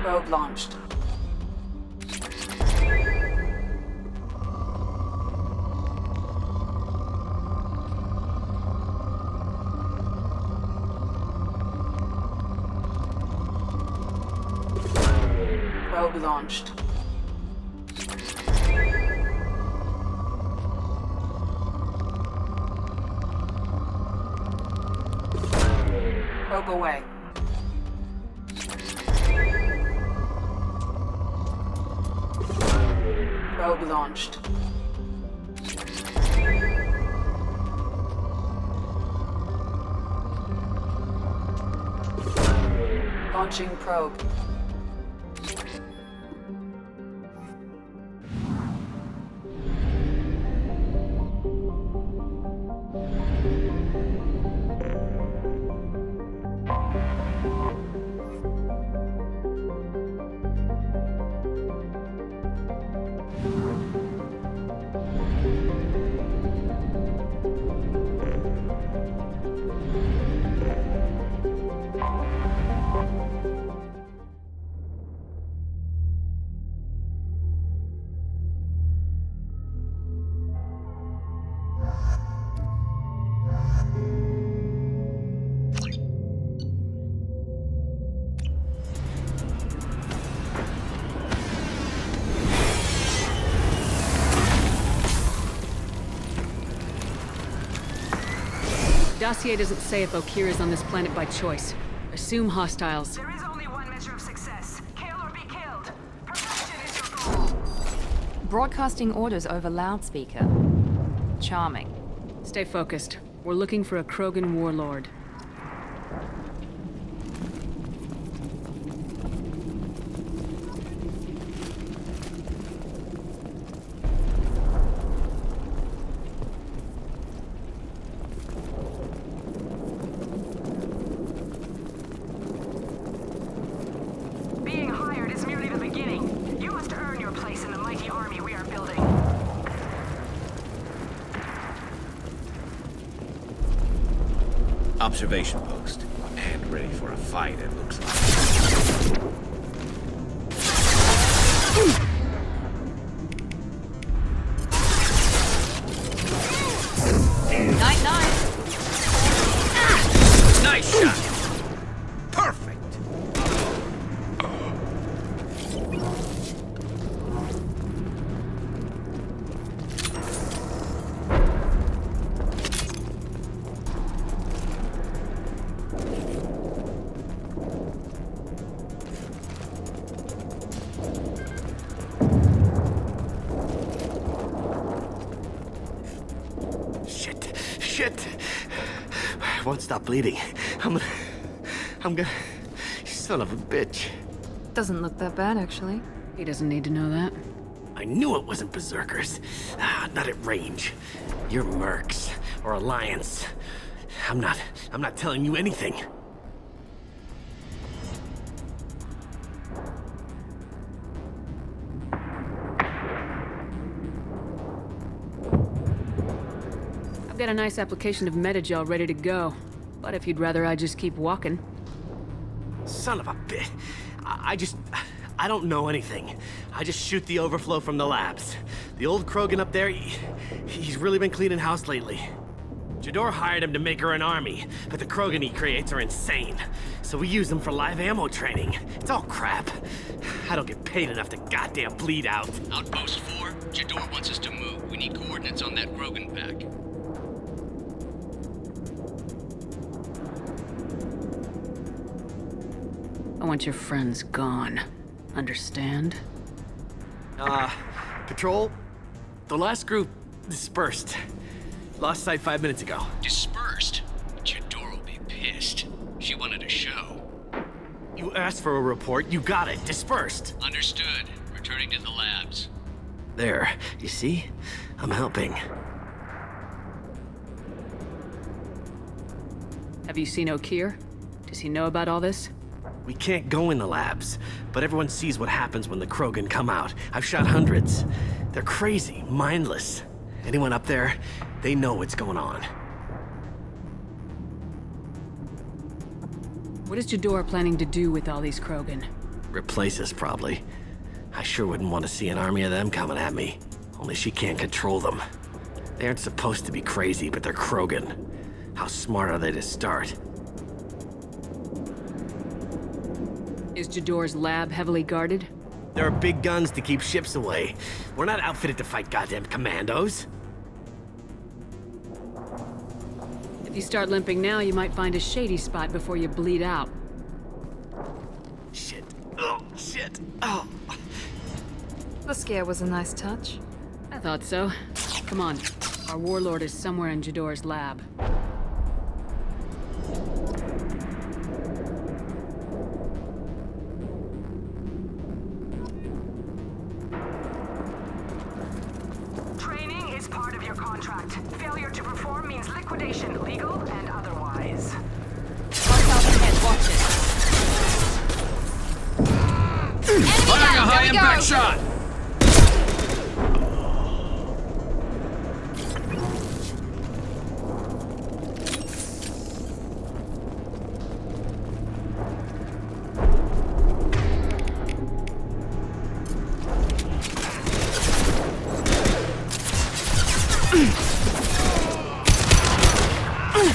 Probe launched. Probe launched. Probe away. Probe launched. Launching probe. Dossier doesn't say if Okir is on this planet by choice. Assume hostiles. There is only one measure of success. Kill or be killed. Perfection is your goal. Broadcasting orders over loudspeaker. Charming. Stay focused. We're looking for a Krogan warlord. Being hired is merely the beginning. You must earn your place in the mighty army we are building. Observation post. And ready for a fight, it looks like. Night-night. Nice shot! Perfect! Shit! I won't stop bleeding. I'm gonna... You son of a bitch. Doesn't look that bad, actually. He doesn't need to know that. I knew it wasn't Berserkers. Not at range. You're Mercs, or Alliance. I'm not telling you anything. I've got a nice application of Metagel ready to go. But if you'd rather I just keep walking. Son of a bitch. I don't know anything. I just shoot the overflow from the labs. The old Krogan up there, he's really been cleaning house lately. Jador hired him to make her an army, but the Krogan he creates are insane. So we use them for live ammo training. It's all crap. I don't get paid enough to goddamn bleed out. Outpost 4, Jador wants us to move. We need coordinates on that Krogan pack. I want your friends gone. Understand? Patrol, the last group dispersed. Lost sight 5 minutes ago. Dispersed? Jador will be pissed. She wanted a show. You asked for a report, you got it. Dispersed. Understood. Returning to the labs. There, you see? I'm helping. Have you seen Okir? Does he know about all this? We can't go in the labs, but everyone sees what happens when the Krogan come out. I've shot hundreds. They're crazy, mindless. Anyone up there, they know what's going on. What is Jador planning to do with all these Krogan? Replace us, probably. I sure wouldn't want to see an army of them coming at me. Only she can't control them. They aren't supposed to be crazy, but they're Krogan. How smart are they to start? Is Jador's lab heavily guarded? There are big guns to keep ships away. We're not outfitted to fight goddamn commandos. If you start limping now, you might find a shady spot before you bleed out. Shit. Oh, shit. Oh. The scare was a nice touch. I thought so. Come on. Our warlord is somewhere in Jador's lab. Training is part of your contract. Failure to perform means liquidation, legal and otherwise. Watch out ahead, watch it. Enemy Firing down, a high here we impact go. shot!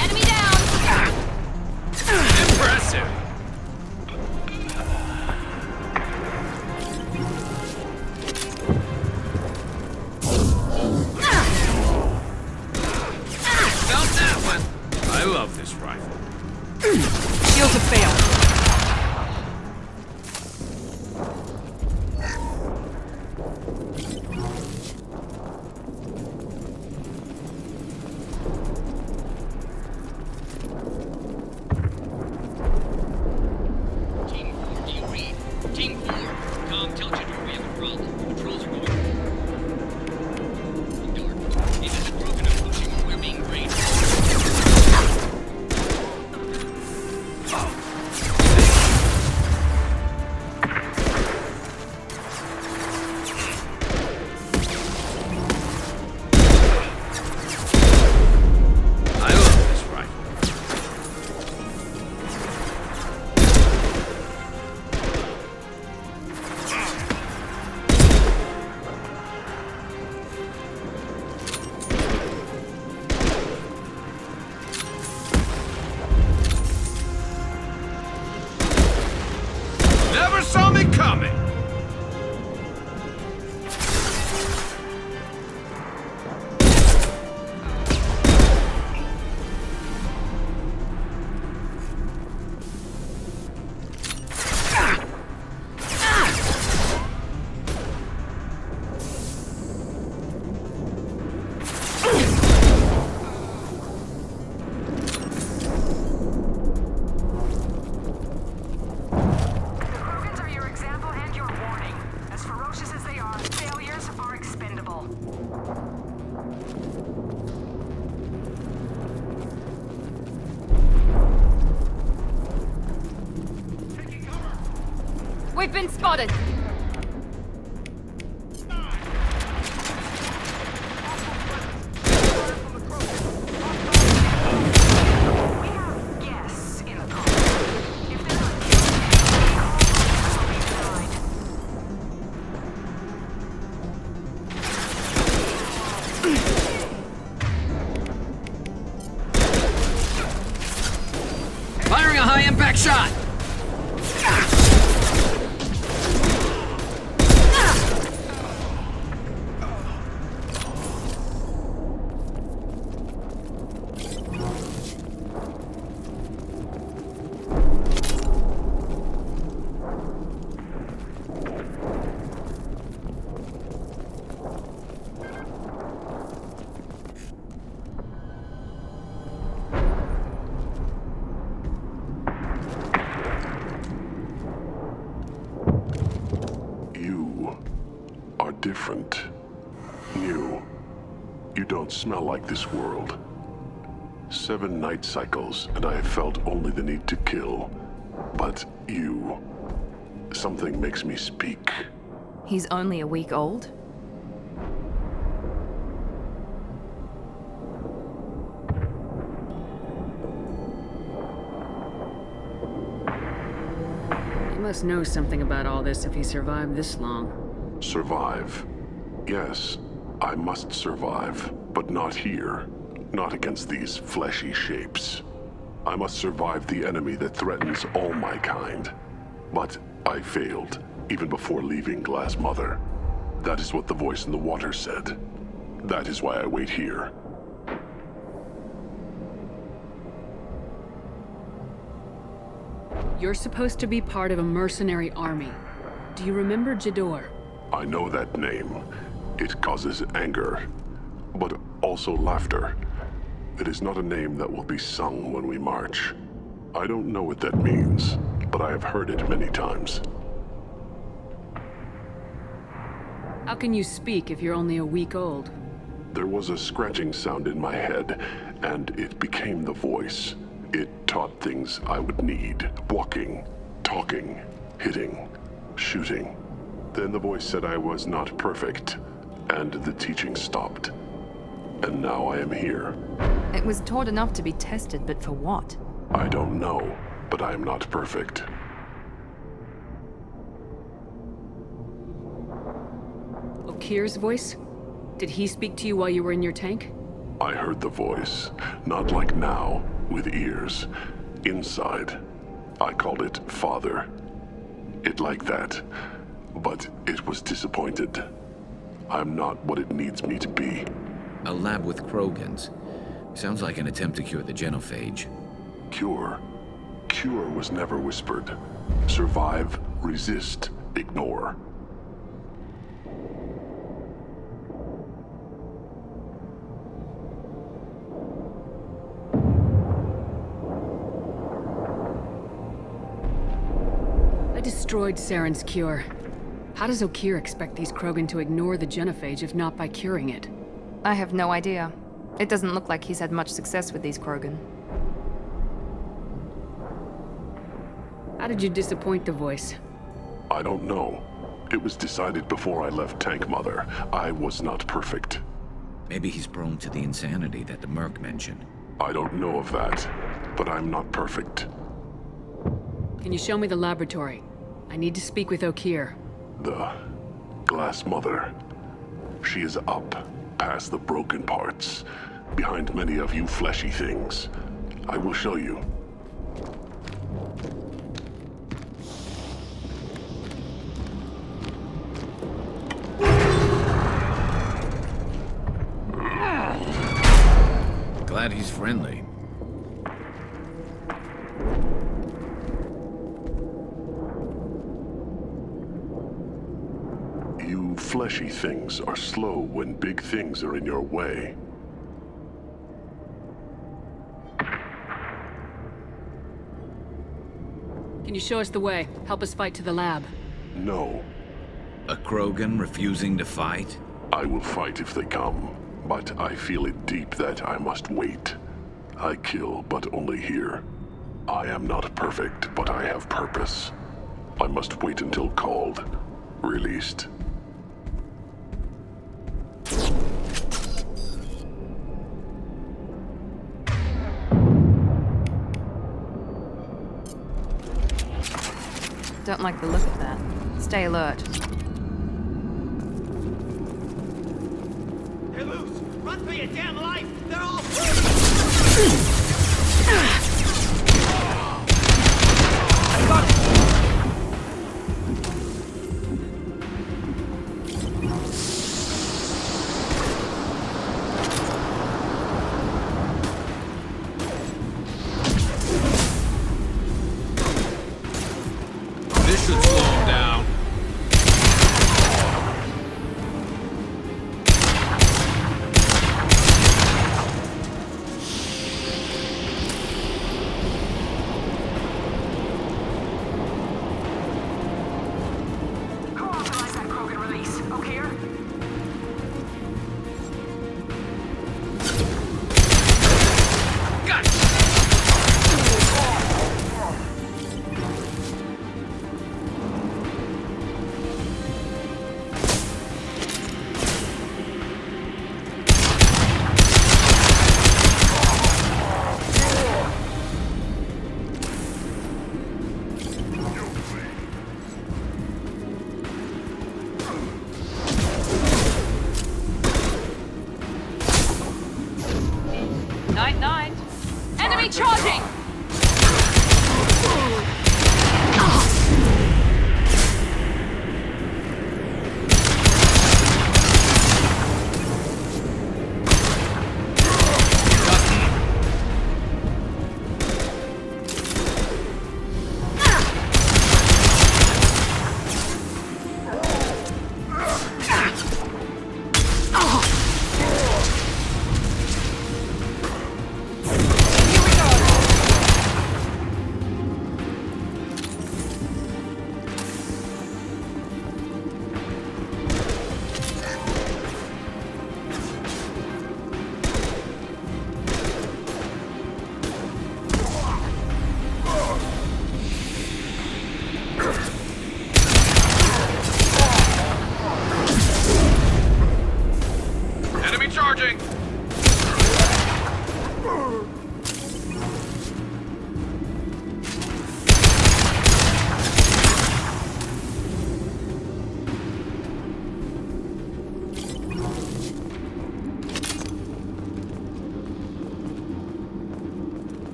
Enemy down. Impressive! Felt that one! I love this rifle. Shields have failed. Team 4, do you read? Team 4, Tom, tell Jador we have a problem. Patrols are going. Jador, it isn't broken up pushing when we're being raided. I love this rifle. Never saw me coming! The Krogans are your example and your warning. As ferocious as they are, failures are expendable. We've been spotted. We have guests in the car. If they're not guests, will be denied. Firing a high impact shot! You are different. New. You don't smell like this world. 7 night cycles, and I have felt only the need to kill. But you... Something makes me speak. He's only a week old. You must know something about all this if he survived this long. Survive. Yes, I must survive, but not here. Not against these fleshy shapes. I must survive the enemy that threatens all my kind. But I failed, even before leaving Glass Mother. That is what the voice in the water said. That is why I wait here. You're supposed to be part of a mercenary army. Do you remember Jador? I know that name. It causes anger, but also laughter. It is not a name that will be sung when we march. I don't know what that means, but I have heard it many times. How can you speak if you're only a week old? There was a scratching sound in my head, and it became the voice. It taught things I would need. Walking, talking, hitting, shooting. Then the voice said I was not perfect, and the teaching stopped. And now I am here. It was taught enough to be tested, but for what? I don't know, but I am not perfect. Okir's voice? Did he speak to you while you were in your tank? I heard the voice, not like now, with ears. Inside. I called it Father. It like that, but it was disappointed. I'm not what it needs me to be. A lab with Krogans. Sounds like an attempt to cure the genophage. Cure. Cure was never whispered. Survive, resist, ignore. I destroyed Saren's cure. How does Okir expect these Krogan to ignore the genophage if not by curing it? I have no idea. It doesn't look like he's had much success with these Krogan. How did you disappoint the voice? I don't know. It was decided before I left Tank Mother. I was not perfect. Maybe he's prone to the insanity that the Merc mentioned. I don't know of that, but I'm not perfect. Can you show me the laboratory? I need to speak with Okir. The Glass Mother. She is up, past the broken parts, behind many of you fleshy things. I will show you. Glad he's friendly. You fleshy things are slow when big things are in your way. Can you show us the way? Help us fight to the lab. No, A Krogan refusing to fight? I will fight if they come, but I feel it deep that I must wait. I kill, but only here. I am not perfect, but I have purpose. I must wait until called, released. Don't like the look of that. Stay alert. They're loose! Run for your damn life! They're all This should slow him down.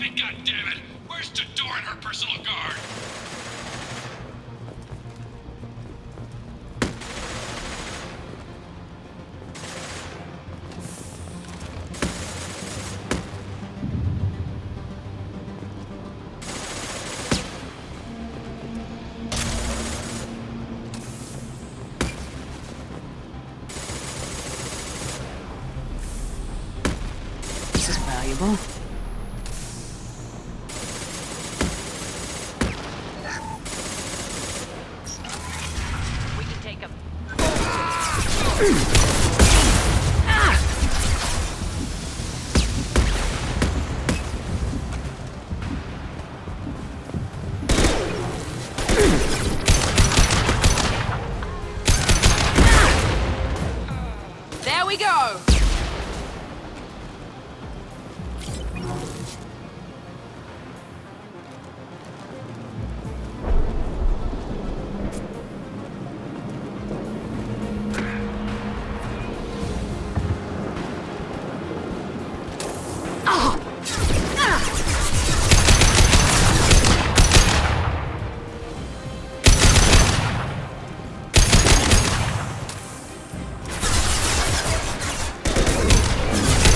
copy, goddammit! Where's Tador and her personal guard? This is valuable. We can take him. There we go!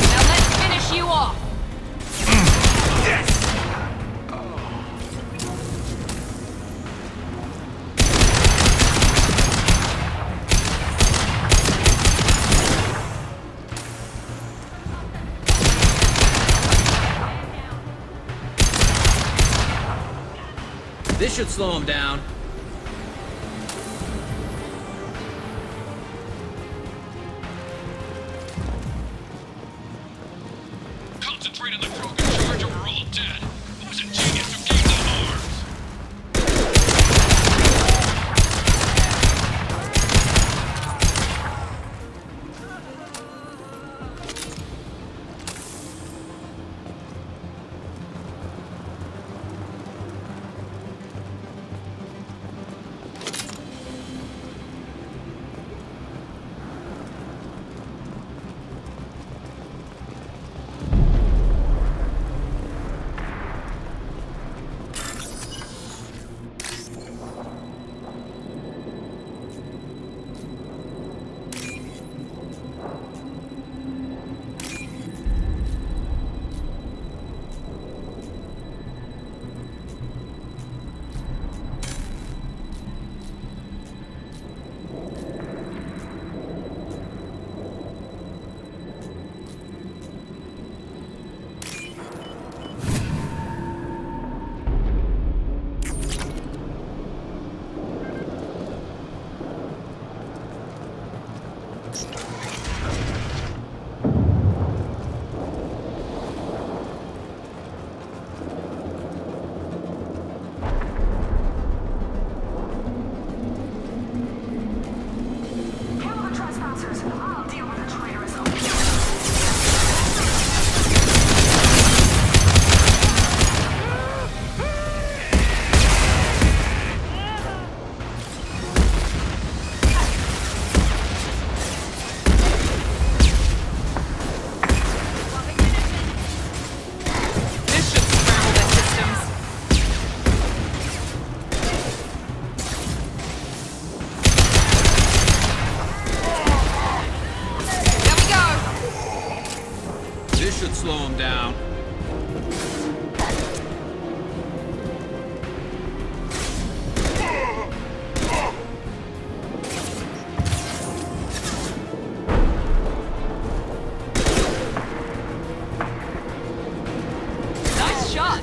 Now let's finish you off! This should slow him down. Concentrate on the Krogan charge or we're all dead. Who was a genius who gave them arms? Kill the trespassers. I'll deal with the traitors. This should scramble their systems. There we go! This should slow him down. Nice shot!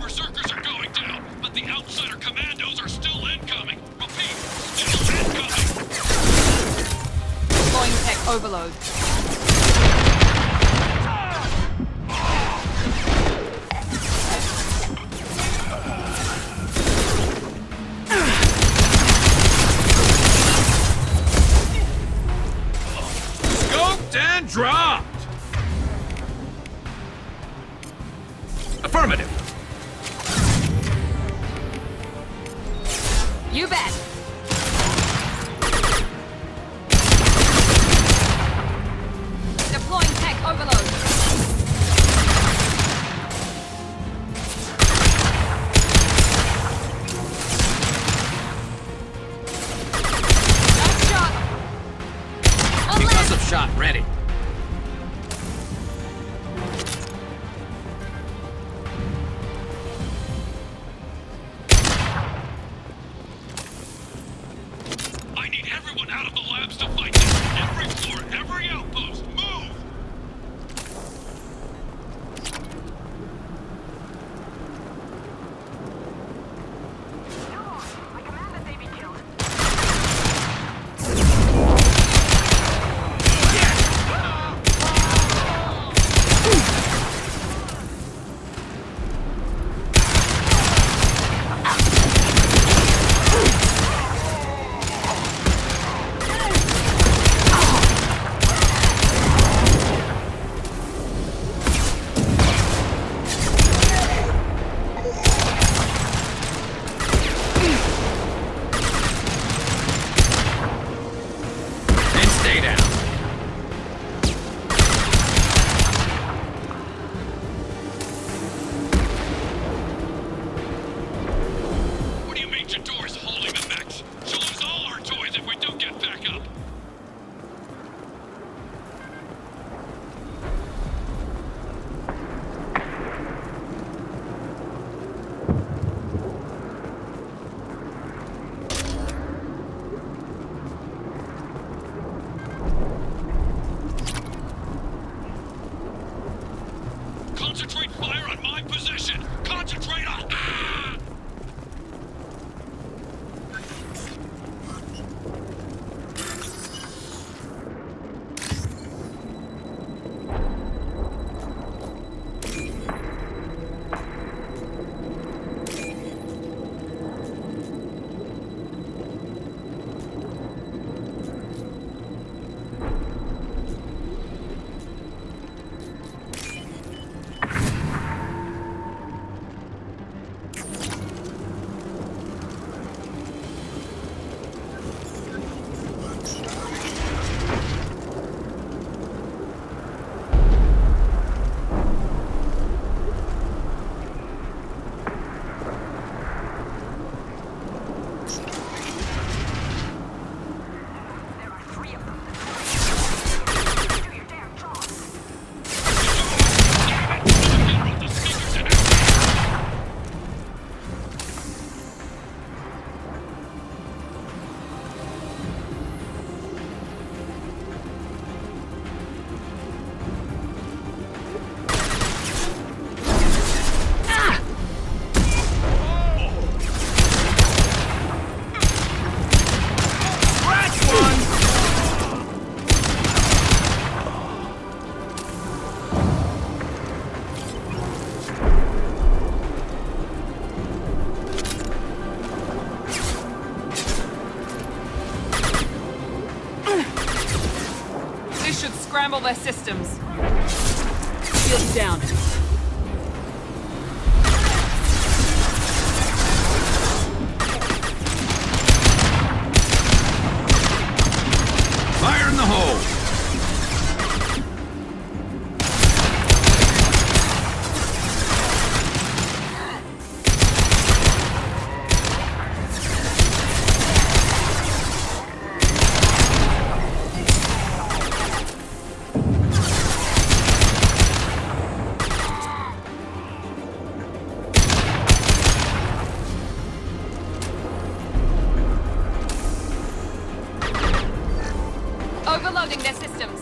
Berserkers are going down, but the outsider commandos are still incoming. Repeat, still incoming. Deploying tech overload. Scoped and dropped! Affirmative. You bet! scramble their systems. Shields down. Fire in the hole! Overloading their systems.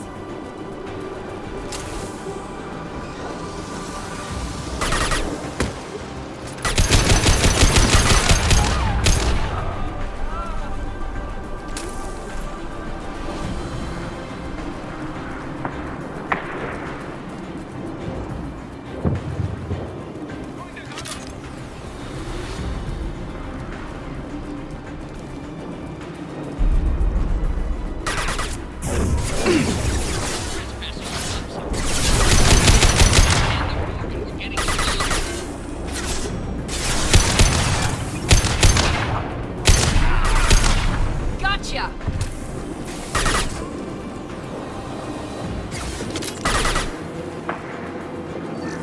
Gotcha!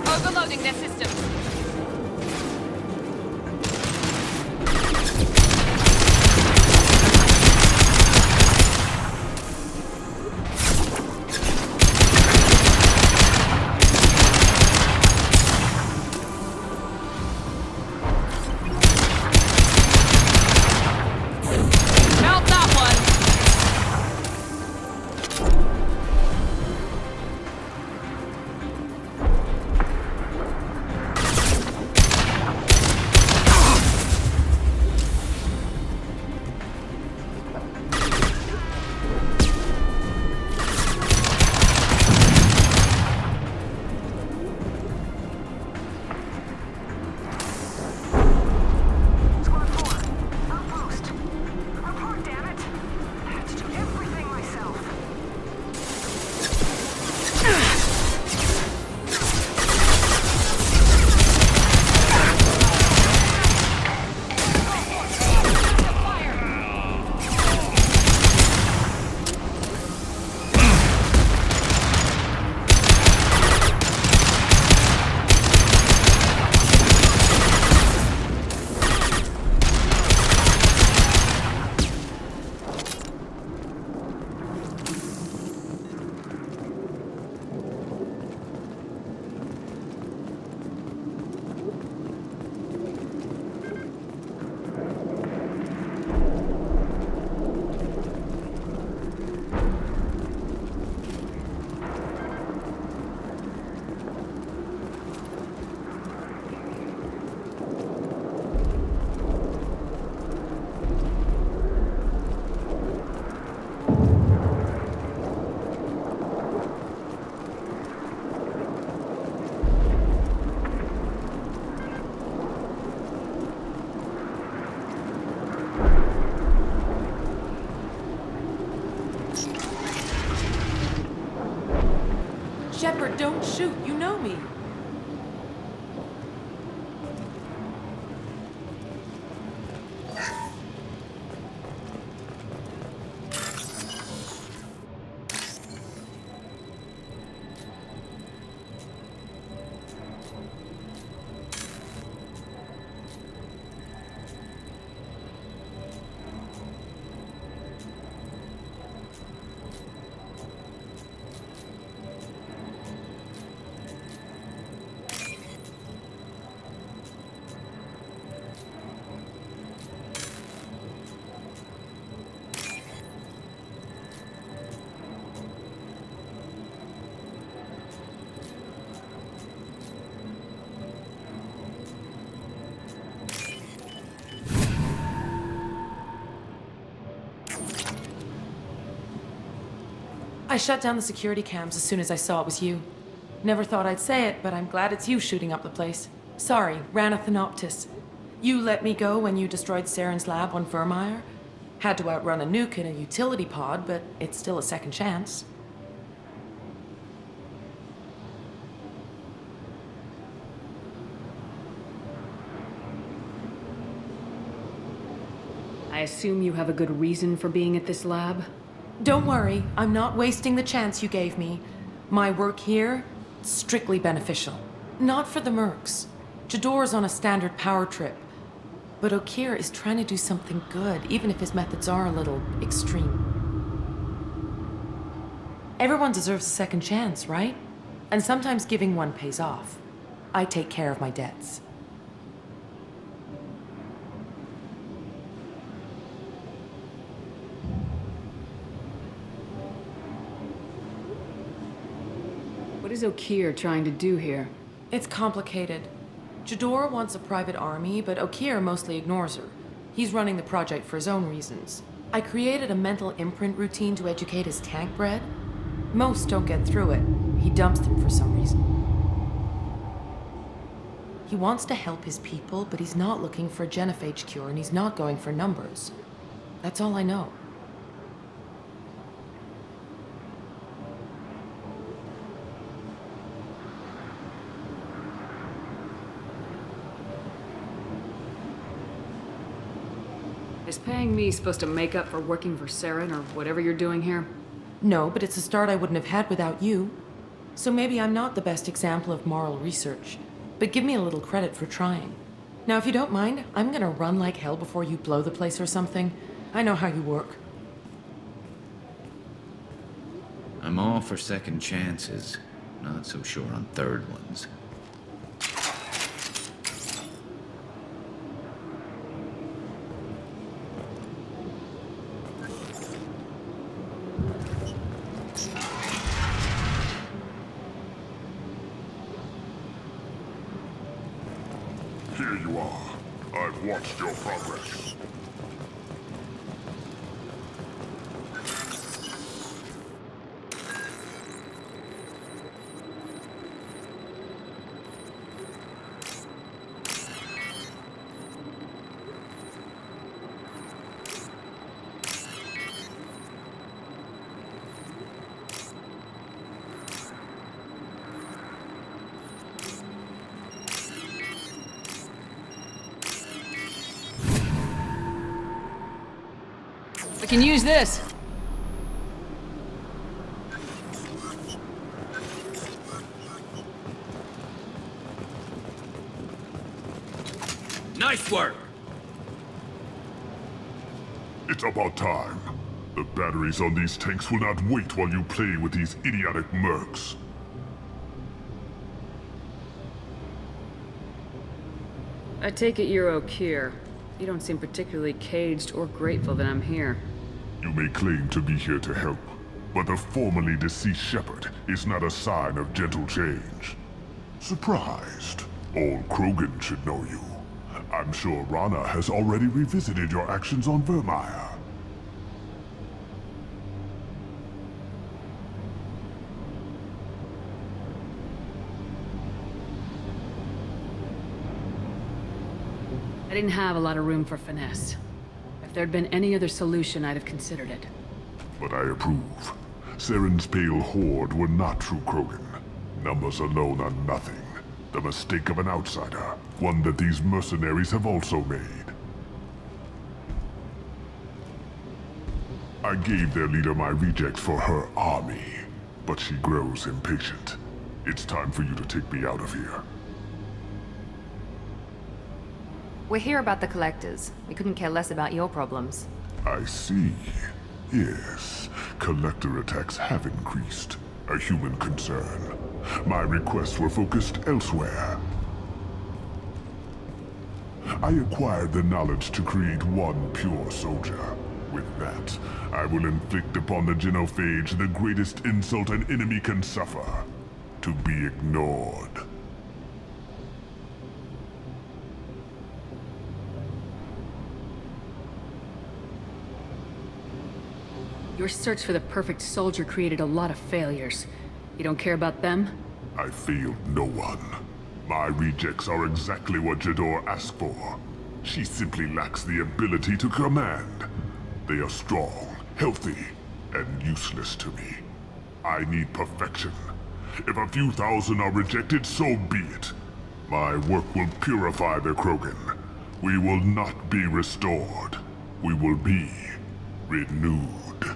Overloading their systems. Melt that one! Squad 4, outpost. Report, damn it. I had to do everything myself. Shepard, don't shoot. You know me. I shut down the security cams as soon as I saw it was you. Never thought I'd say it, but I'm glad it's you shooting up the place. Sorry, ran a Thanoptis. You let me go when you destroyed Saren's lab on Vermeer. Had to outrun a nuke in a utility pod, but it's still a second chance. I assume you have a good reason for being at this lab? Don't worry, I'm not wasting the chance you gave me. My work here, strictly beneficial. Not for the mercs. Jador's on a standard power trip. But Okir is trying to do something good, even if his methods are a little extreme. Everyone deserves a second chance, right? And sometimes giving one pays off. I take care of my debts. What is Okir trying to do here? It's complicated. Jador wants a private army, but Okir mostly ignores her. He's running the project for his own reasons. I created a mental imprint routine to educate his tank bred. Most don't get through it. He dumps them for some reason. He wants to help his people, but he's not looking for a genophage cure, and he's not going for numbers. That's all I know. Is paying me supposed to make up for working for Saren or whatever you're doing here? No, but it's a start I wouldn't have had without you. So maybe I'm not the best example of moral research, but give me a little credit for trying. Now, if you don't mind, I'm gonna run like hell before you blow the place or something. I know how you work. I'm all for second chances, not so sure on third ones. Here you are. I've watched your progress. We can use this. Nice work! It's about time. The batteries on these tanks will not wait while you play with these idiotic mercs. I take it you're Okir. You don't seem particularly caged or grateful that I'm here. You may claim to be here to help, but the formerly deceased shepherd is not a sign of gentle change. Surprised? All Krogan should know you. I'm sure Rana has already revisited your actions on Vermeer. I didn't have a lot of room for finesse. If there'd been any other solution, I'd have considered it. But I approve. Saren's pale horde were not true Krogan. Numbers alone are nothing. The mistake of an outsider, one that these mercenaries have also made. I gave their leader my rejects for her army, but she grows impatient. It's time for you to take me out of here. We're here about the collectors. We couldn't care less about your problems. I see. Yes, collector attacks have increased. A human concern. My requests were focused elsewhere. I acquired the knowledge to create one pure soldier. With that, I will inflict upon the genophage the greatest insult an enemy can suffer. To be ignored. Your search for the perfect soldier created a lot of failures. You don't care about them? I failed no one. My rejects are exactly what Jador asked for. She simply lacks the ability to command. They are strong, healthy, and useless to me. I need perfection. If a few thousand are rejected, so be it. My work will purify the Krogan. We will not be restored. we will be renewed.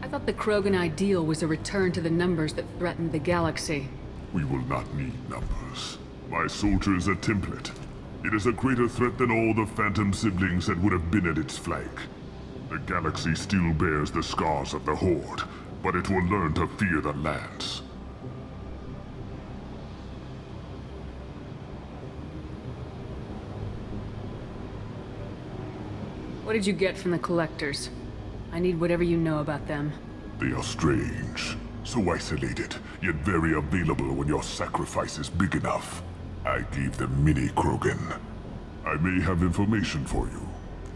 I thought the Krogan ideal was a return to the numbers that threatened the galaxy. We will not need numbers. My soldier is a template. It is a greater threat than all the Phantom siblings that would have been at its flank. The galaxy still bears the scars of the Horde, but it will learn to fear the Lance. What did you get from the Collectors? I need whatever you know about them. They are strange, so isolated, yet very available when your sacrifice is big enough. I gave them mini Krogan. I may have information for you,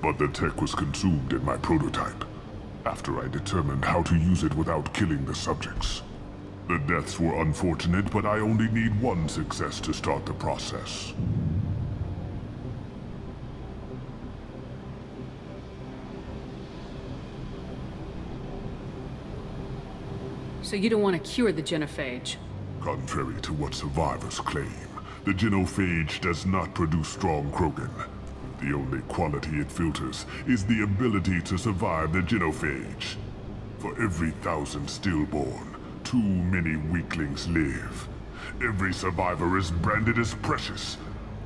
but the tech was consumed in my prototype, after I determined how to use it without killing the subjects. The deaths were unfortunate, but I only need one success to start the process. So you don't want to cure the genophage? Contrary to what survivors claim, the genophage does not produce strong Krogan. The only quality it filters is the ability to survive the genophage. For every 1,000 stillborn, too many weaklings live. Every survivor is branded as precious.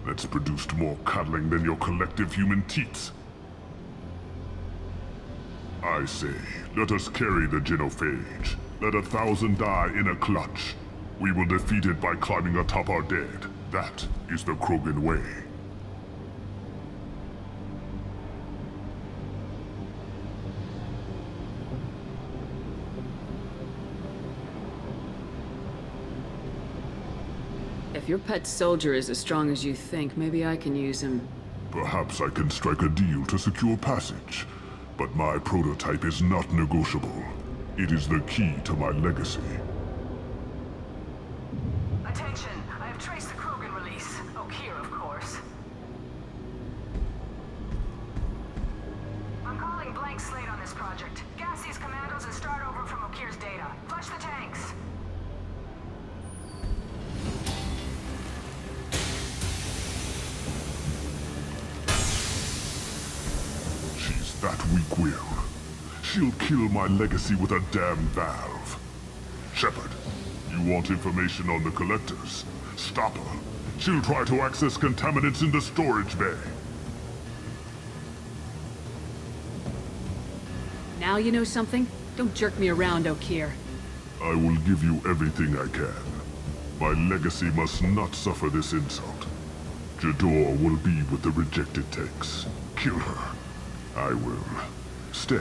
That's produced more cuddling than your collective human teats. I say, let us carry the genophage. Let 1,000 die in a clutch. We will defeat it by climbing atop our dead. That is the Krogan way. If your pet soldier is as strong as you think, maybe I can use him. Perhaps I can strike a deal to secure passage. But my prototype is not negotiable. It is the key to my legacy. Attention, I have traced the Krogan release. Okeer, of course. I'm calling blank slate on this project. Gas these commandos and start over from Okeer's data. Flush the tanks. She's that weak-willed. She'll kill my legacy with a damn valve. Shepard, you want information on the Collectors? Stop her. She'll try to access contaminants in the storage bay. Now you know something? Don't jerk me around, Okeer. I will give you everything I can. My legacy must not suffer this insult. Jador will be with the rejected tanks. Kill her. I will stay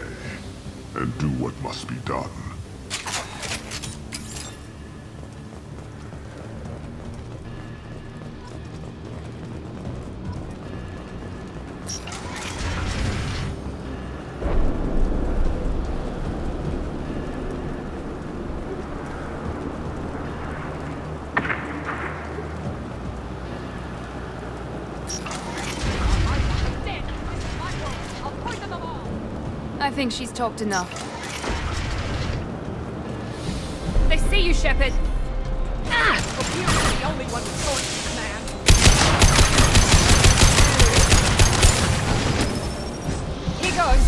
and do what must be done. I think she's talked enough. They see you, Shepard! Ah! Okeer's the only one with choice, command. Here goes!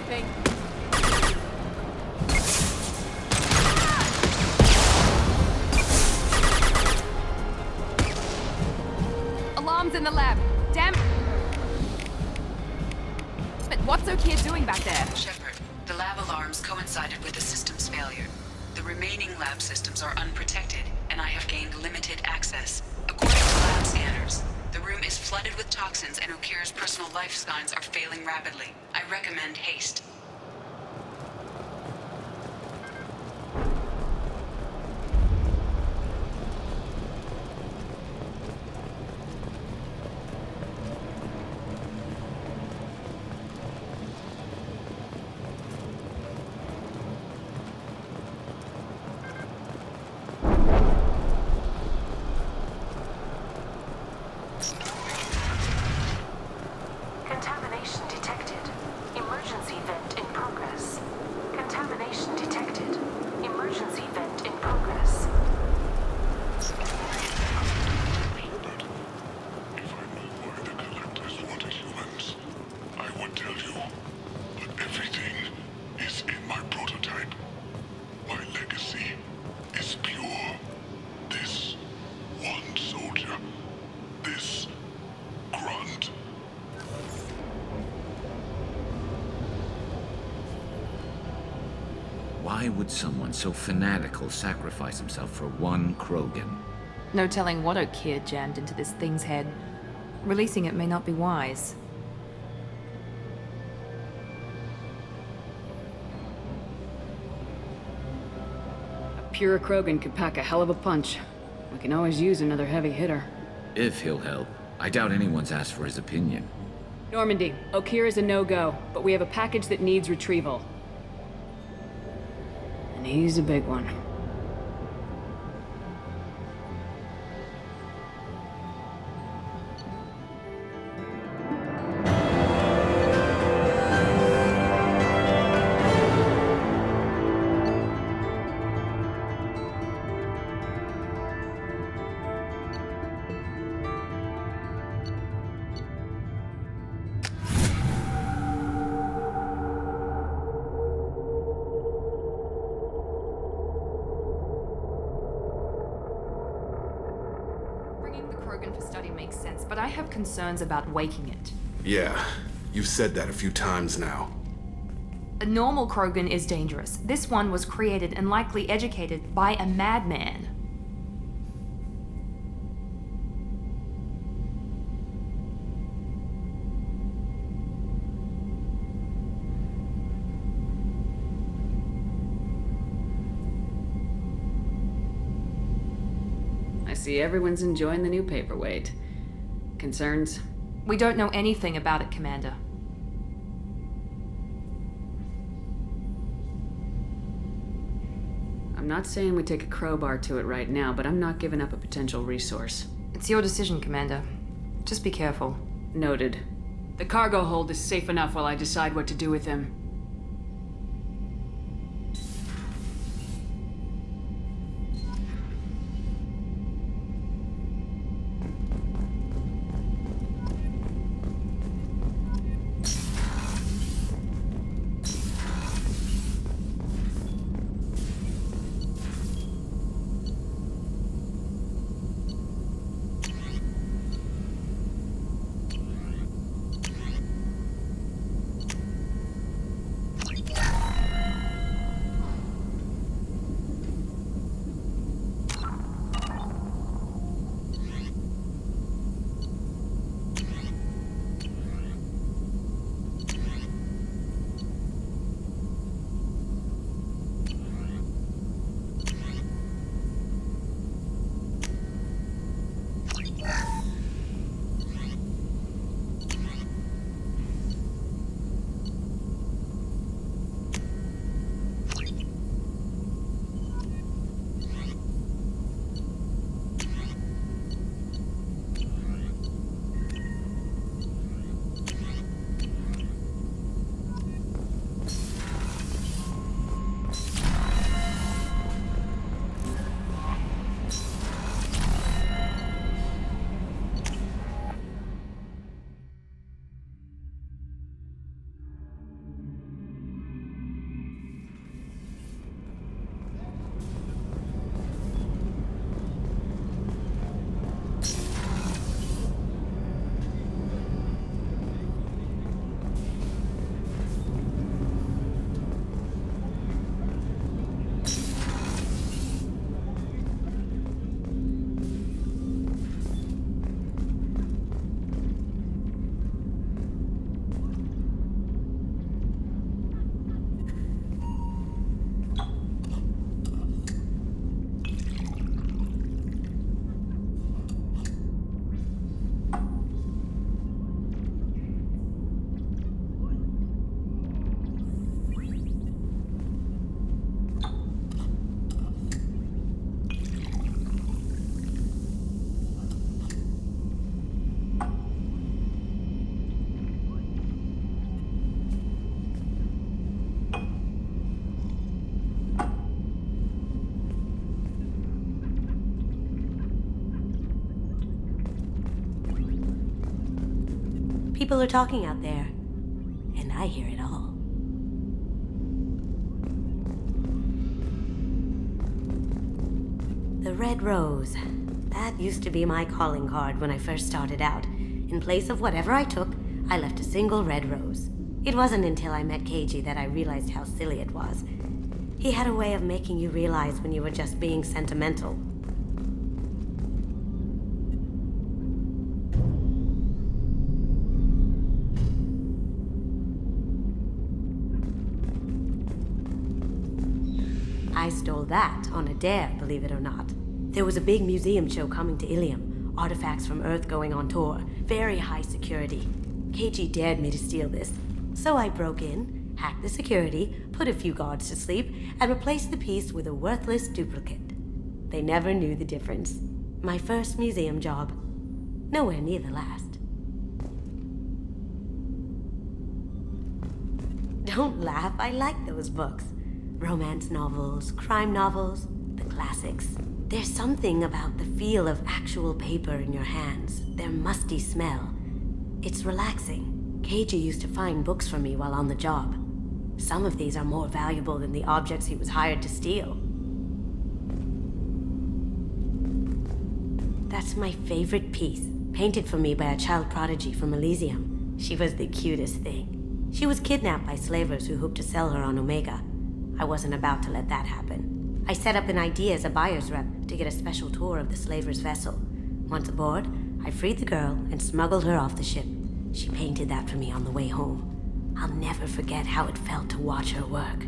anything. Alarms in the lab. Damn. But what's O'Keefe doing back there? Shepard, the lab alarms coincided with the system's failure. The remaining lab systems are unprotected, and I have gained limited access. According to lab scanners, the room is flooded with toxins and O'Keefe's personal life signs are failing rapidly. I recommend haste. Contamination detected. Emergency vent in progress. Contamination detected. Emergency vent in progress. If I knew why the collectors wanted humans, I would tell you. But everything is in my prototype. My legacy is pure. This one soldier. This grunt. Why would someone so fanatical sacrifice himself for one Krogan? No telling what O'Keefe jammed into this thing's head. Releasing it may not be wise. A pure Krogan could pack a hell of a punch. We can always use another heavy hitter. If he'll help. I doubt anyone's asked for his opinion. Normandy, O'Keefe is a no-go, but we have a package that needs retrieval. And he's a big one. Bringing the Krogan for study makes sense, but I have concerns about waking it. Yeah, you've said that a few times now. A normal Krogan is dangerous. This one was created and likely educated by a madman. I see everyone's enjoying the new paperweight. Concerns? We don't know anything about it, Commander. I'm not saying we take a crowbar to it right now, but I'm not giving up a potential resource. It's your decision, Commander. Just be careful. Noted. The cargo hold is safe enough while I decide what to do with him. People are talking out there, and I hear it all. The Red Rose. That used to be my calling card when I first started out. In place of whatever I took, I left a single red rose. It wasn't until I met KG that I realized how silly it was. He had a way of making you realize when you were just being sentimental. I stole that on a dare, believe it or not. There was a big museum show coming to Ilium. Artifacts from Earth going on tour. Very high security. KG dared me to steal this. So I broke in, hacked the security, put a few guards to sleep, and replaced the piece with a worthless duplicate. They never knew the difference. My first museum job. Nowhere near the last. Don't laugh, I like those books. Romance novels, crime novels, the classics. There's something about the feel of actual paper in your hands, their musty smell. It's relaxing. KG used to find books for me while on the job. Some of these are more valuable than the objects he was hired to steal. That's my favorite piece, painted for me by a child prodigy from Elysium. She was the cutest thing. She was kidnapped by slavers who hoped to sell her on Omega. I wasn't about to let that happen. I set up an idea as a buyer's rep to get a special tour of the slaver's vessel. Once aboard, I freed the girl and smuggled her off the ship. She painted that for me on the way home. I'll never forget how it felt to watch her work.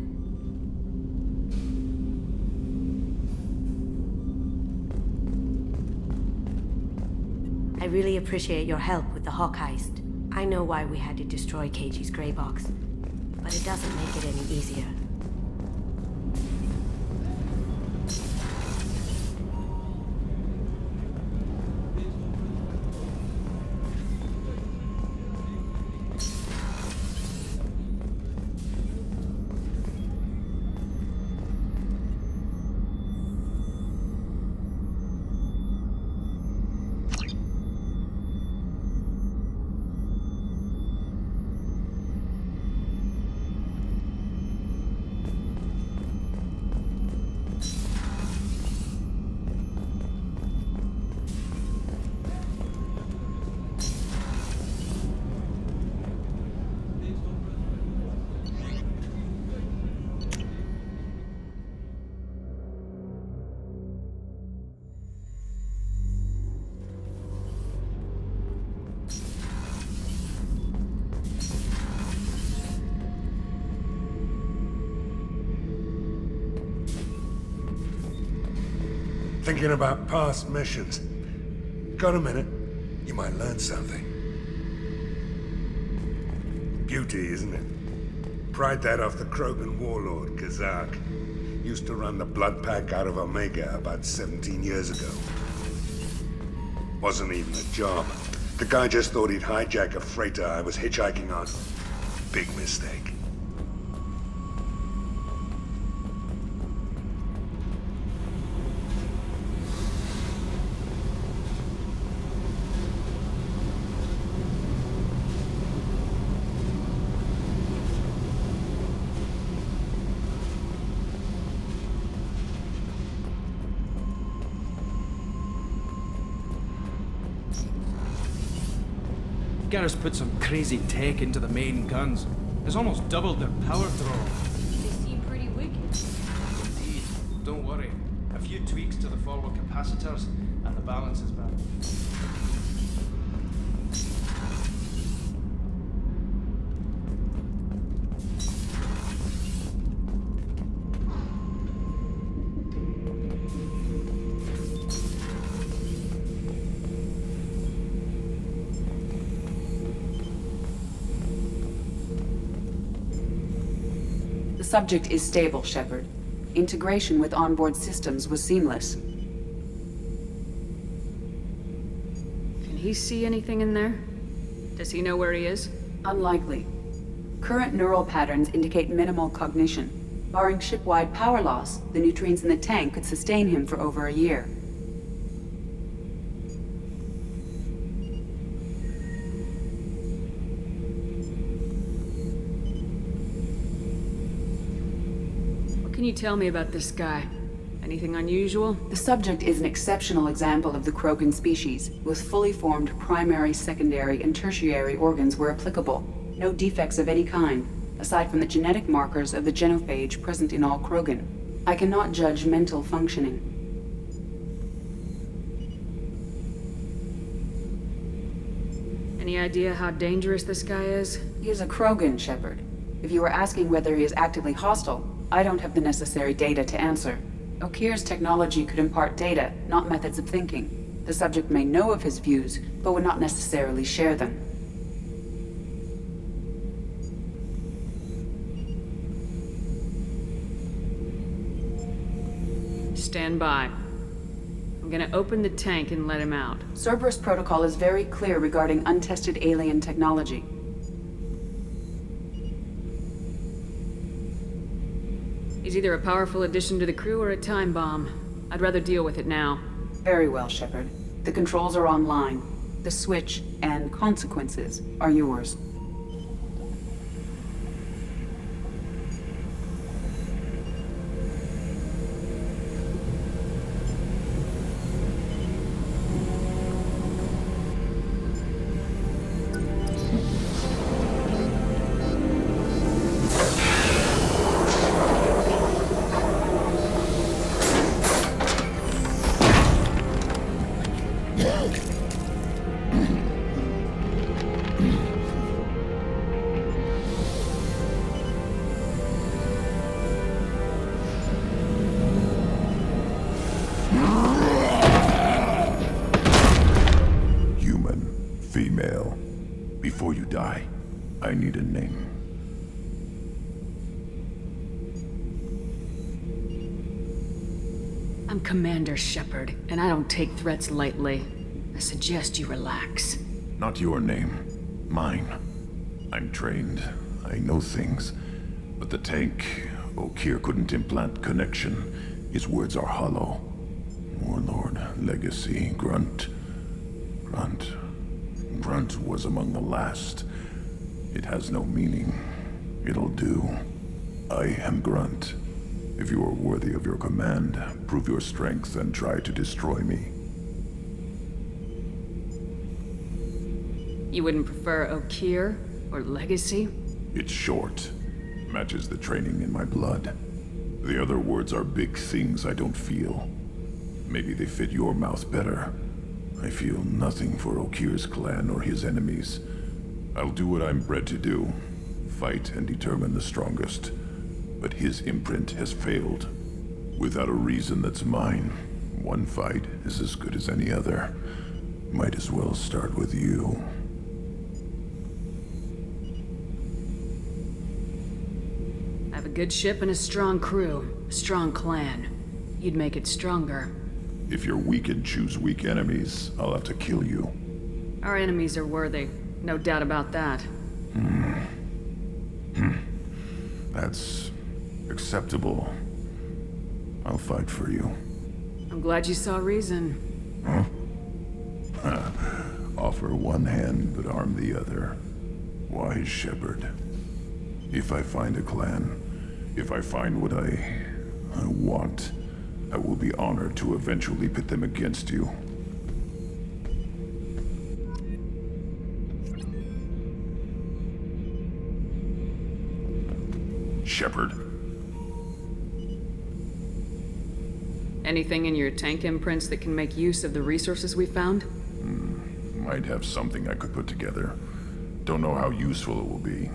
I really appreciate your help with the Hawk heist. I know why we had to destroy KG's gray box, but it doesn't make it any easier. Thinking about past missions. Got a minute? You might learn something. Beauty, isn't it? Pried that off the Krogan warlord, Kazak. Used to run the blood pack out of Omega about 17 years ago. Wasn't even a job. The guy just thought he'd hijack a freighter I was hitchhiking on. Big mistake. Garrus put some crazy tech into the main guns. It's almost doubled their power draw. They seem pretty wicked. Indeed. Don't worry. A few tweaks to the forward capacitors, and the balance is back. The subject is stable, Shepard. Integration with onboard systems was seamless. Can he see anything in there? Does he know where he is? Unlikely. Current neural patterns indicate minimal cognition. Barring ship-wide power loss, the nutrients in the tank could sustain him for over a year. can you tell me about this guy? Anything unusual? The subject is an exceptional example of the Krogan species, with fully formed primary, secondary, and tertiary organs where applicable. No defects of any kind, aside from the genetic markers of the genophage present in all Krogan. I cannot judge mental functioning. Any idea how dangerous this guy is? He is a Krogan, Shepard. If you are asking whether he is actively hostile, I don't have the necessary data to answer. Okir's technology could impart data, not methods of thinking. The subject may know of his views, but would not necessarily share them. Stand by. I'm gonna open the tank and let him out. Cerberus protocol is very clear regarding untested alien technology. He's either a powerful addition to the crew or a time bomb. I'd rather deal with it now. Very well, Shepard. The controls are online. The switch and consequences are yours. Female. Before you die, I need a name. I'm Commander Shepard, and I don't take threats lightly. I suggest you relax. Not your name. Mine. I'm trained. I know things. But the tank, Okir couldn't implant connection. His words are hollow. Warlord, Legacy, Grunt. Grunt was among the last. It has no meaning. It'll do. I am Grunt. If you are worthy of your command, prove your strength and try to destroy me. You wouldn't prefer Okir or Legacy? It's short. Matches the training in my blood. The other words are big things I don't feel. Maybe they fit your mouth better. I feel nothing for Okir's clan or his enemies. I'll do what I'm bred to do. Fight and determine the strongest. But his imprint has failed. Without a reason that's mine, one fight is as good as any other. Might as well start with you. I have a good ship and a strong crew. A strong clan. You'd make it stronger. If you're weak and choose weak enemies, I'll have to kill you. Our enemies are worthy. No doubt about that. That's acceptable. I'll fight for you. I'm glad you saw reason. Huh? Offer one hand, but arm the other. Wise Shepard. If I find a clan, if I find what I want, I will be honored to eventually pit them against you. Shepard. Anything in your tank imprints that can make use of the resources we found? Might have something I could put together. Don't know how useful it will be.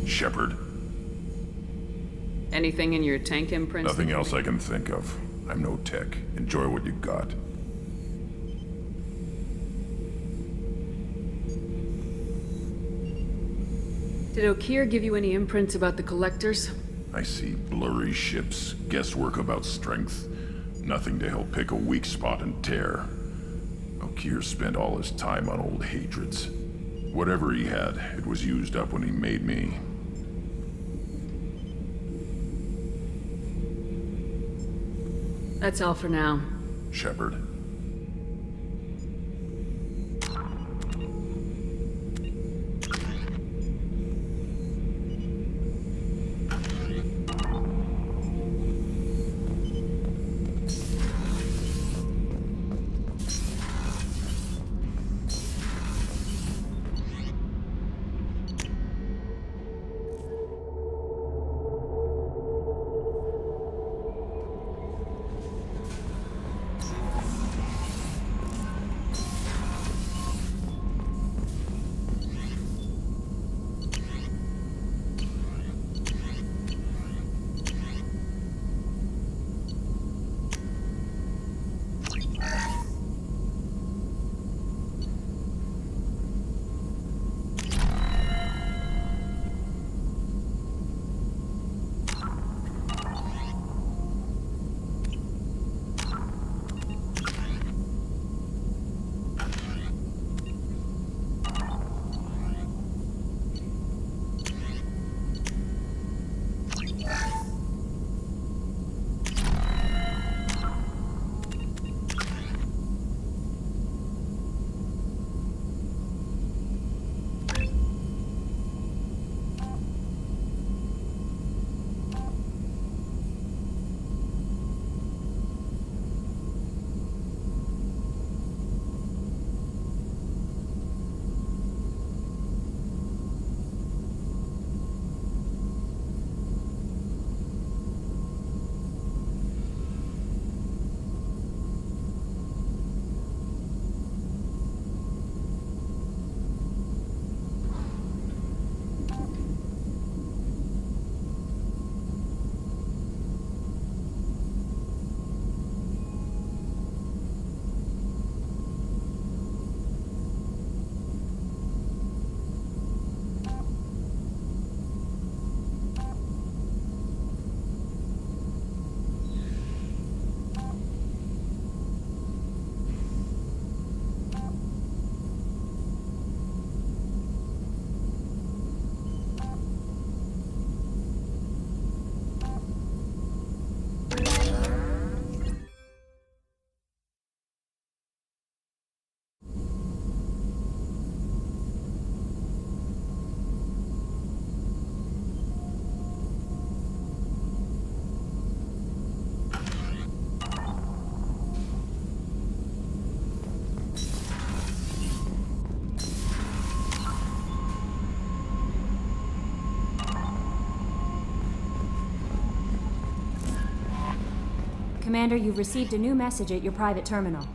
Shepard. Anything in your tank imprints? Nothing else I can think of. I'm no tech. Enjoy what you got. Did Okir give you any imprints about the collectors? I see blurry ships, guesswork about strength. Nothing to help pick a weak spot and tear. Okir spent all his time on old hatreds. Whatever he had, it was used up when he made me. That's all for now. Shepard. Commander, you've received a new message at your private terminal.